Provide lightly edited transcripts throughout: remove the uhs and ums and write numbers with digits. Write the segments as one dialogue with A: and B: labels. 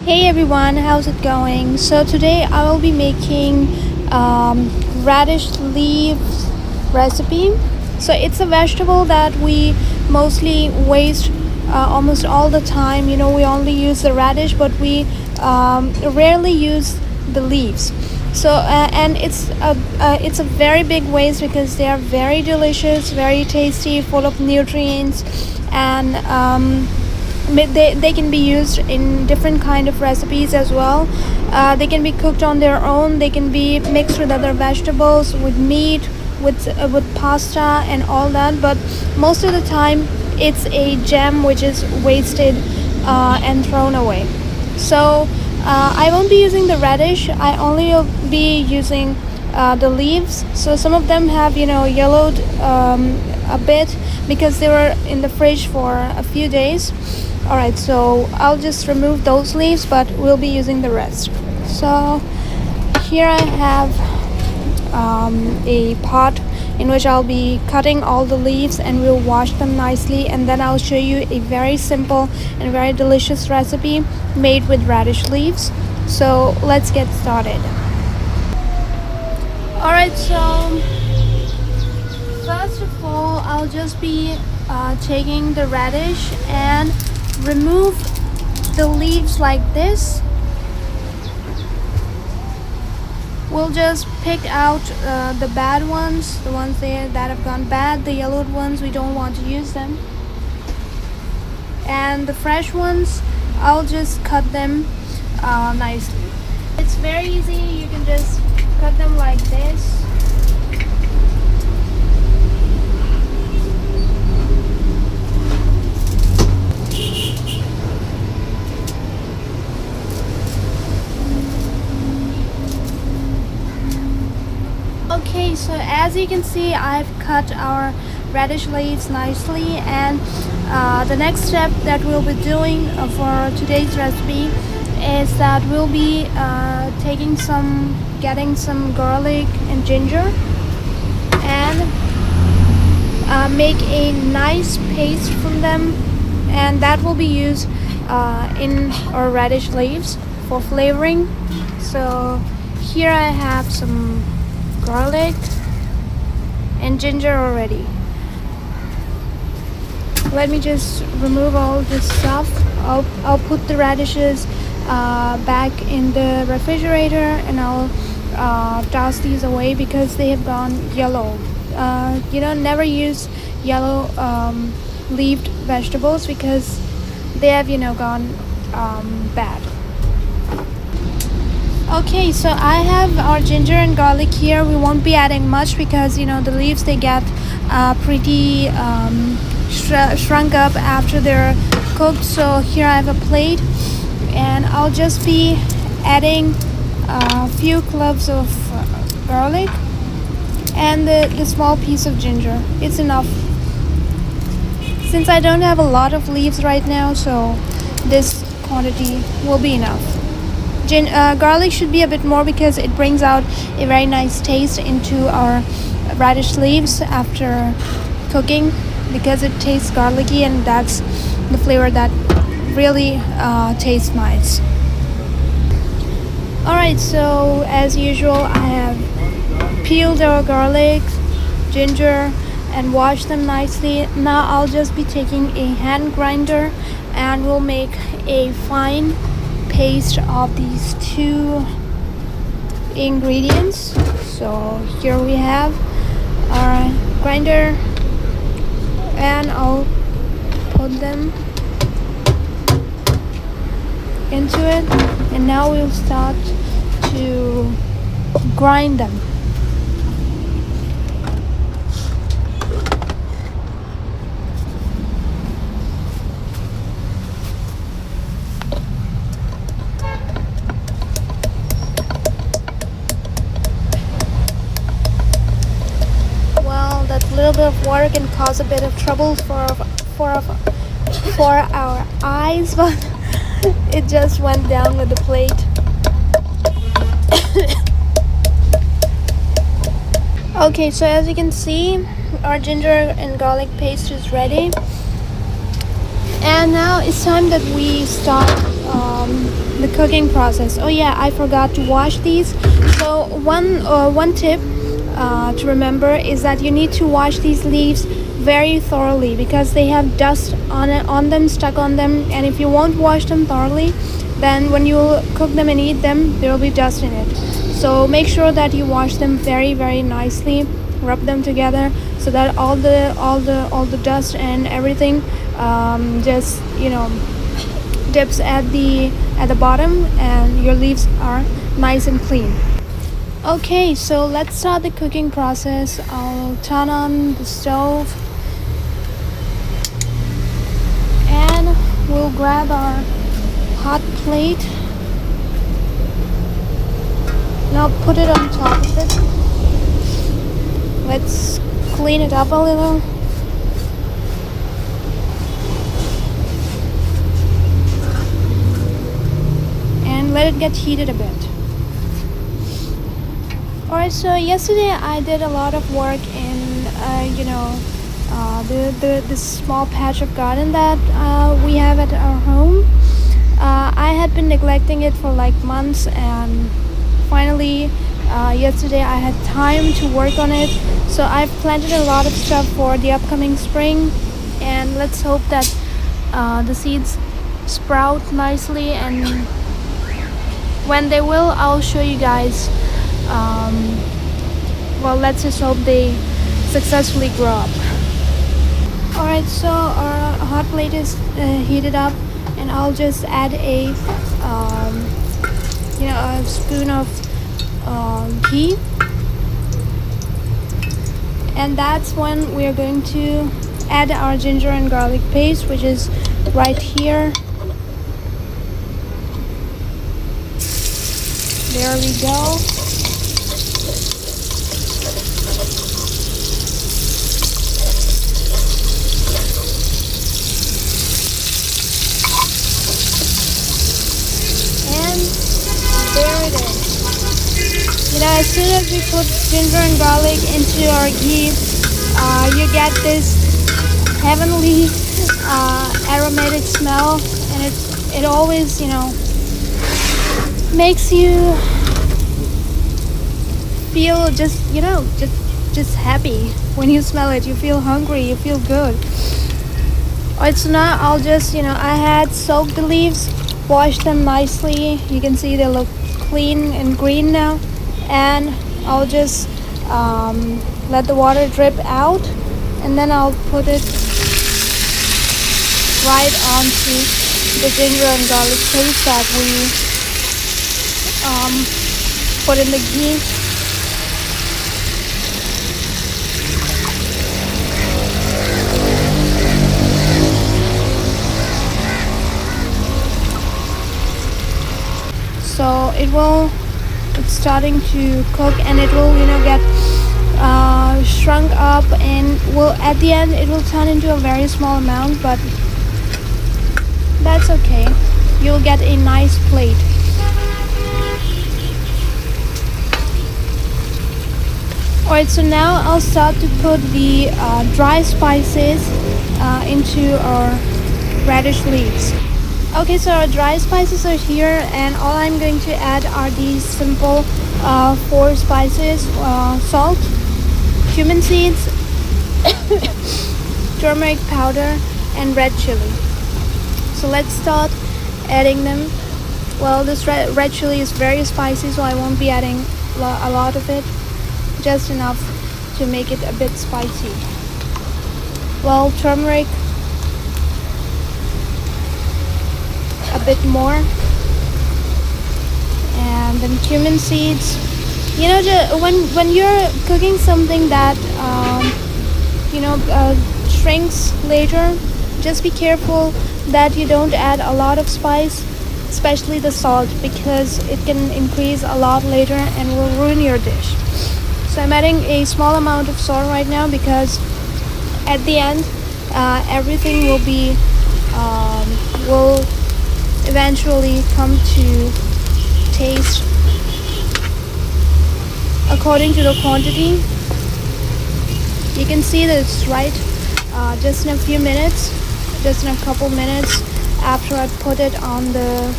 A: Hey everyone, how's it going? So today I will be making radish leaves recipe. So it's a vegetable that we mostly waste almost all the time. We only use the radish, but we rarely use the leaves. So and it's a very big waste because they are very delicious, very tasty, full of nutrients, and they can be used in different kind of recipes as well. They can be cooked on their own. They can be mixed with other vegetables, with meat, with pasta and all that. But most of the time, it's a gem which is wasted and thrown away. So I won't be using the radish. I only will be using the leaves. So some of them have yellowed a bit because they were in the fridge for a few days. Alright, so I'll just remove those leaves, but we'll be using the rest. So here I have a pot in which I'll be cutting all the leaves, and we'll wash them nicely, and then I'll show you a very simple and very delicious recipe made with radish leaves. So let's get started. Alright, so first of all, I'll just be taking the radish and remove the leaves like this. We'll just pick out the bad ones, the ones that have gone bad, the yellowed ones, we don't want to use them. And the fresh ones, I'll just cut them nicely. It's very easy, you can just cut them like this. Okay, so as you can see, I've cut our radish leaves nicely, and the next step that we'll be doing for today's recipe is that we'll be getting some garlic and ginger, and make a nice paste from them, and that will be used in our radish leaves for flavoring. So here I have some garlic and ginger already. Let me just remove all this stuff. I'll put the radishes back in the refrigerator, and I'll toss these away because they have gone yellow. Never use yellow leafed vegetables because they have gone bad. Okay, so I have our ginger and garlic here. We won't be adding much because the leaves, they get pretty shrunk up after they're cooked. So here I have a plate, and I'll just be adding a few cloves of garlic and the small piece of ginger. It's enough since I don't have a lot of leaves right now, so this quantity will be enough. Garlic should be a bit more because it brings out a very nice taste into our radish leaves after cooking, because it tastes garlicky, and that's the flavor that really tastes nice. Alright, so as usual, I have peeled our garlic, ginger, and washed them nicely. Now I'll just be taking a hand grinder, and we'll make a fine paste of these two ingredients. So here we have our grinder, and I'll put them into it, and now we'll start to grind them. A little bit of water can cause a bit of trouble for our eyes, but it just went down with the plate. Okay, so as you can see, our ginger and garlic paste is ready, and now it's time that we start the cooking process. Oh yeah, I forgot to wash these. So one tip to remember is that you need to wash these leaves very thoroughly because they have dust on them, stuck on them, and if you won't wash them thoroughly, then when you cook them and eat them, there will be dust in it. So make sure that you wash them very nicely, rub them together so that all the dust and everything just dips at the bottom and your leaves are nice and clean. Okay, so let's start the cooking process. I'll turn on the stove and we'll grab our hot plate. Now put it on top of it. Let's clean it up a little. And let it get heated a bit. Alright, so yesterday I did a lot of work in this small patch of garden that we have at our home. I had been neglecting it for like months, and finally yesterday I had time to work on it. So I've planted a lot of stuff for the upcoming spring, and let's hope that the seeds sprout nicely, and when they will, I'll show you guys. Well, let's just hope they successfully grow up. Alright, so our hot plate is heated up, and I'll just add a spoon of ghee, and that's when we're going to add our ginger and garlic paste, which is right here. There we go. And there it is. As soon as we put ginger and garlic into our ghee, you get this heavenly aromatic smell, and it always makes you feel just happy. When you smell it, you feel hungry, you feel good. Alright, so now I'll just I had soaked the leaves, washed them nicely. You can see they look clean and green now, and I'll just let the water drip out, and then I'll put it right onto the ginger and garlic paste that we put in the ghee. So it's starting to cook, and it will get shrunk up, and at the end it will turn into a very small amount, but that's okay. You'll get a nice plate. Alright, so now I'll start to put the dry spices into our radish leaves. Okay, so our dry spices are here, and all I'm going to add are these simple 4 spices: salt, cumin seeds, turmeric powder, and red chilli. So let's start adding them. Well, this red chilli is very spicy, so I won't be adding a lot of it, just enough to make it a bit spicy. Well, turmeric, a bit more, and then cumin seeds. When you're cooking something that shrinks later, just be careful that you don't add a lot of spice, especially the salt, because it can increase a lot later and will ruin your dish. So I'm adding a small amount of salt right now, because at the end everything will eventually come to taste according to the quantity. You can see that it's right. Just in a couple minutes, after I put it on the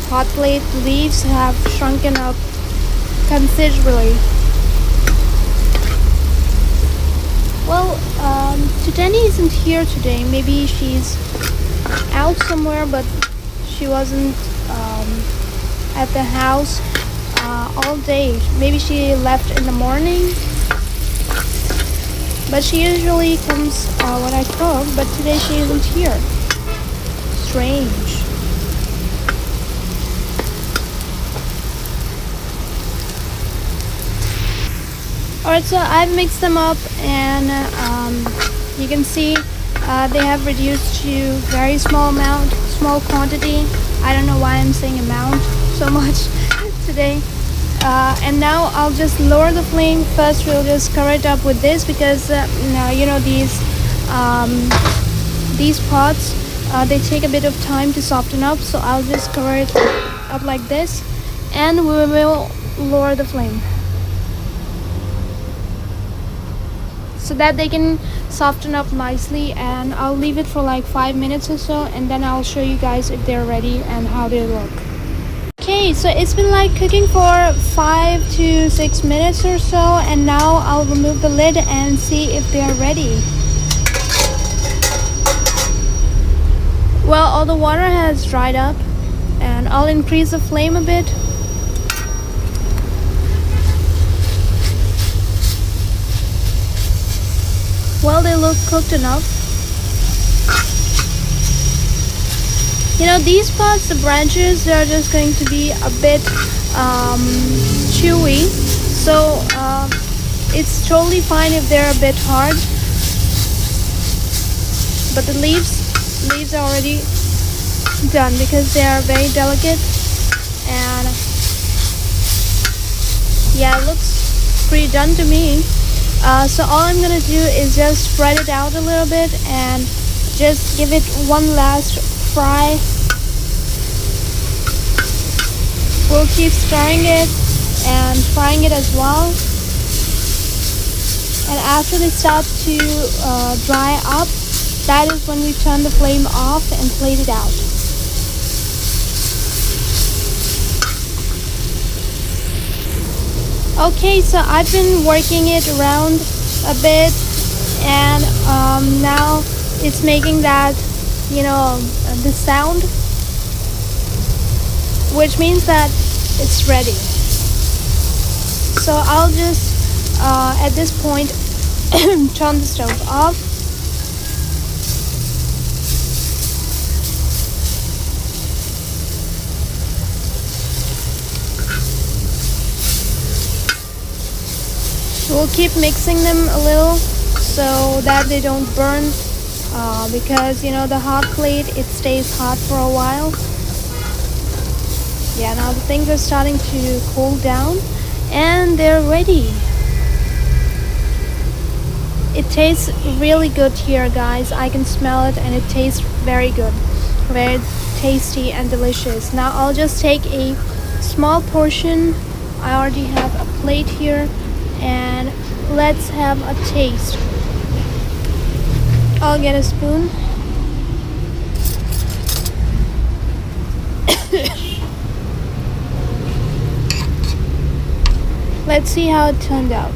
A: hot plate, the leaves have shrunken up considerably. Well, Tutani isn't here today. Maybe she's out somewhere, but she wasn't at the house all day. Maybe she left in the morning, but she usually comes when I cook, but today she isn't here. Strange. Alright, so I've mixed them up, and you can see they have reduced to very small quantity. I don't know why I'm saying amount so much today. And now I'll just lower the flame. First we'll just cover it up with this, because these pots they take a bit of time to soften up, so I'll just cover it up like this, and we will lower the flame so that they can soften up nicely. And I'll leave it for like 5 minutes or so, and then I'll show you guys if they're ready and how they look. Okay, so it's been like cooking for 5 to 6 minutes or so, and now I'll remove the lid and see if they're ready. Well, all the water has dried up, and I'll increase the flame a bit. Well, they look cooked enough. You know, these parts, the branches, they're just going to be a bit chewy, so it's totally fine if they're a bit hard. But the leaves are already done, because they are very delicate, and yeah, it looks pretty done to me. So all I'm gonna do is just spread it out a little bit and just give it one last fry. We'll keep stirring it and frying it as well, and after they start to dry up, that is when we turn the flame off and plate it out. Okay, so I've been working it around a bit, and now it's making that, the sound, which means that it's ready. So I'll just, at this point, turn the stove off. We'll keep mixing them a little so that they don't burn, because the hot plate, it stays hot for a while. Yeah, now the things are starting to cool down and they're ready. It tastes really good here, guys. I can smell it, and it tastes very good, very tasty and delicious. Now I'll just take a small portion. I already have a plate here, and let's have a taste. I'll get a spoon. Let's see how it turned out.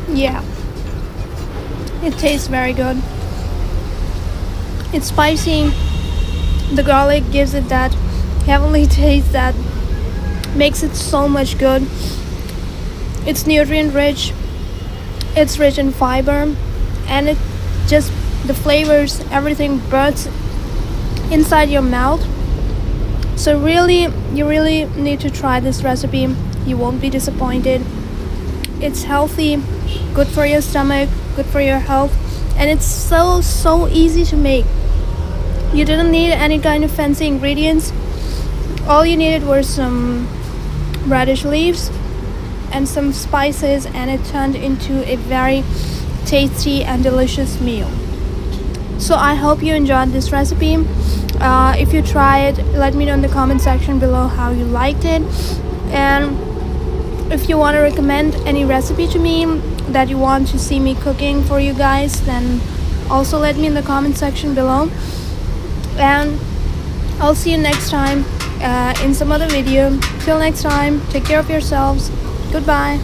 A: Yeah, it tastes very good. It's spicy. The garlic gives it that heavenly taste that makes it so much good. It's nutrient rich, it's rich in fiber, and it just, the flavors, everything bursts inside your mouth. So you really need to try this recipe. You won't be disappointed. It's healthy, good for your stomach, good for your health, and it's so easy to make. You didn't need any kind of fancy ingredients. All you needed were some radish leaves and some spices, and it turned into a very tasty and delicious meal. So I hope you enjoyed this recipe. If you try it, let me know in the comment section below how you liked it. And if you want to recommend any recipe to me that you want to see me cooking for you guys, then also let me in the comment section below. And I'll see you next time in some other video. Till next time, take care of yourselves. Goodbye.